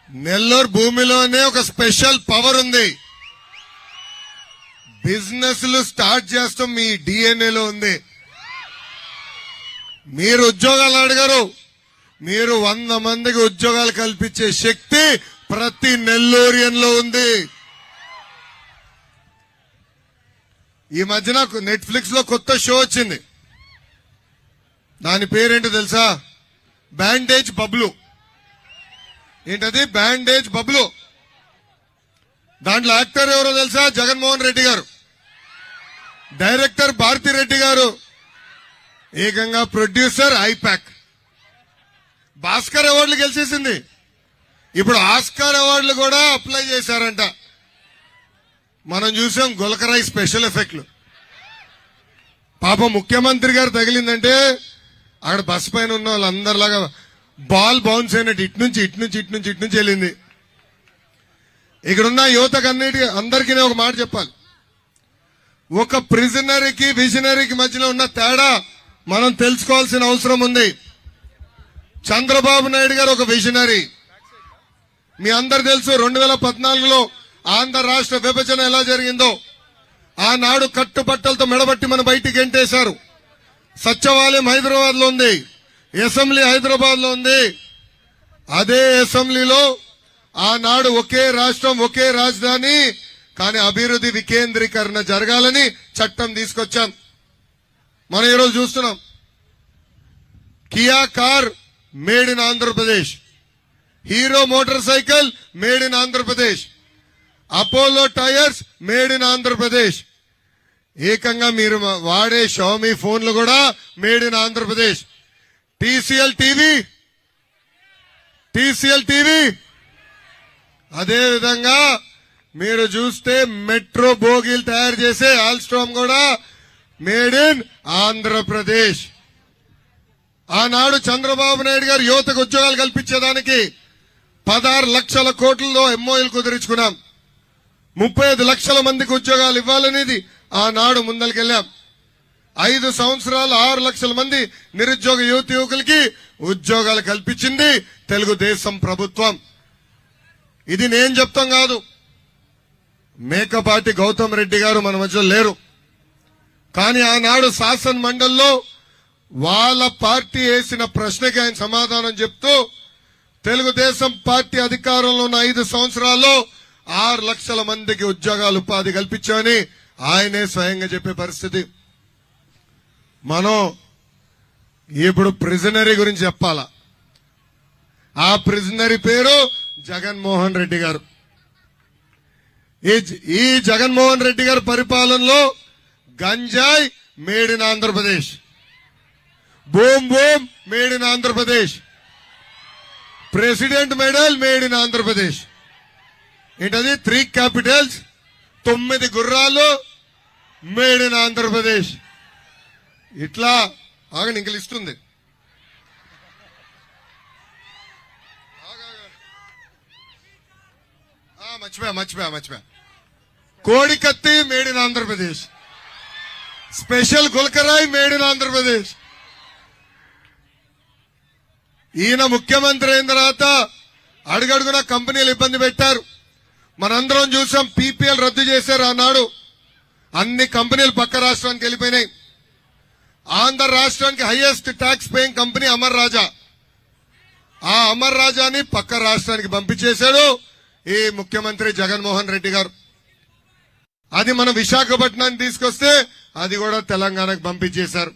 నెల్లూరు భూమిలోనే ఒక special power ఉంది. బిజినెస్లు స్టార్ట్ చేస్తాం మీ డిఎన్ఏలో ఉంది. మీరు ఉద్యోగాలు అడిగారు, మీరు 100 మందికి ఉద్యోగాలు కల్పించే శక్తి ప్రతి నెల్లూరియన్లో ఉంది. ఈ మధ్యన నెట్ఫ్లిక్స్ లో కొత్త షో వచ్చింది. దాని పేరేంటో తెలుసా? బ్యాండేజ్ బబ్లు. ఏంటది? బ్యాండేజ్ బబ్లు. దాంట్లో యాక్టర్ ఎవరో తెలుసా? జగన్మోహన్ రెడ్డి గారు. డైరెక్టర్ భారతి రెడ్డి గారు. ఏకంగా ప్రొడ్యూసర్ ఐపాక్. భాస్కర్ అవార్డులు గెలిచేసింది. ఇప్పుడు ఆస్కార్ అవార్డులు కూడా అప్లై చేశారంట. మనం చూసాం గులకరాయి స్పెషల్ ఎఫెక్ట్లు. పాపం ముఖ్యమంత్రి గారు తగిలిందంటే అక్కడ బస్ పైన ఉన్న వాళ్ళందరిలాగా బాల్ బౌన్స్ అయినట్టు ఇటు నుంచి వెళ్ళింది. ఇక్కడున్న యువతకు అందరికీ ఒక మాట చెప్పాలి. ఒక ప్రిజనరీకి విజనరీకి మధ్యలో ఉన్న తేడా మనం తెలుసుకోవాల్సిన అవసరం ఉంది. చంద్రబాబు నాయుడు గారు ఒక విజనరీ. మీ అందరు తెలుసు 2014లో ఆంధ్ర రాష్ట్ర విభజన ఎలా జరిగిందో. ఆనాడు కట్టుబట్టలతో మెడబట్టి మన బయటికి గెంటేశారు. సచివాలయం హైదరాబాద్ లో ఉంది, అసెంబ్లీ హైదరాబాద్ లో ఉంది. అదే అసెంబ్లీలో ఆనాడు ఒకే రాష్ట్రం ఒకే రాజధాని, కానీ అభివృద్ధి వికేంద్రీకరణ జరగాలని చట్టం తీసుకొచ్చాం. మనం ఈరోజు చూస్తున్నాం. Kia car made in Andhra Pradesh, hero motor cycle made in Andhra Pradesh, Apollo tyres made in Andhra Pradesh. ఏకంగా మీరు వాడే షామీ ఫోన్లు కూడా made in Andhra Pradesh. TCL TV అదే విధంగా మీరు చూస్తే మెట్రో బోగీలు తయారు చేసే ఆల్స్ట్రామ్ కూడా మేడ్ ఇన్ ఆంధ్రప్రదేశ్. ఆనాడు చంద్రబాబు నాయుడు గారు యువతకు ఉద్యోగాలు కల్పించేదానికి 16 లక్షల కోట్లలో ఎంఓయూలు కుదిరించుకున్నాం. 35 లక్షల మందికి ఉద్యోగాలు ఇవ్వాలనేది ఆనాడు ముందరికెళ్లాం. 5 సంవత్సరాలు 6 లక్షల మంది నిరుద్యోగ యువకులకి ఉద్యోగాలు కల్పించింది తెలుగుదేశం ప్రభుత్వం. ఇది నేను చెప్తాం కాదు. మేకపాటి గౌతమ్ రెడ్డి గారు మన మధ్యలో లేరు, కానీ ఆనాడు శాసన మండలిలో వాళ్ళ పార్టీ వేసిన ప్రశ్నకి ఆయన సమాధానం చెప్తూ తెలుగుదేశం పార్టీ అధికారంలో ఉన్న 5 సంవత్సరాల్లో 6 లక్షల మందికి ఉద్యోగాలు ఉపాధి కల్పించామని ఆయనే స్వయంగా చెప్పే పరిస్థితి. మనం ఇప్పుడు ప్రిజనరీ గురించి చెప్పాలా. ఆ ప్రిజనరీ పేరు జగన్మోహన్ రెడ్డి గారు. ఈ జగన్మోహన్ రెడ్డి గారి పరిపాలనలో గంజాయి made in Andhra Pradesh, boom boom made in Andhra Pradesh, president medal made in Andhra Pradesh. ఏంటది? 3 క్యాపిటల్స్, 9 గుర్రాలు మేడ్ ఇన్ ఆంధ్రప్రదేశ్. ఇట్లా ఆగండి, ఇంక లిస్ట్ ఉంది. మర్చిపోయా. కోడికత్తి made in Andhra Pradesh, special గుల్కరాయ్ made in Andhra Pradesh. ఈయన ముఖ్యమంత్రి అయిన తర్వాత అడుగడుగున కంపెనీలు ఇబ్బంది పెట్టారు. మనందరం చూసాం. పీపీఎల్ రద్దు చేశారు ఆనాడు. అన్ని కంపెనీలు పక్క రాష్ట్రానికి వెళ్ళిపోయినాయి. ఆంధ్ర రాష్ట్రానికి highest tax paying company Amar Raja. ఆ అమర్ రాజాని పక్క రాష్ట్రానికి పంపించేశాడు ఈ ముఖ్యమంత్రి జగన్మోహన్ రెడ్డి గారు. అది మన విశాఖపట్నాన్ని తీసుకొస్తే అది కూడా తెలంగాణకు పంపించేశారు.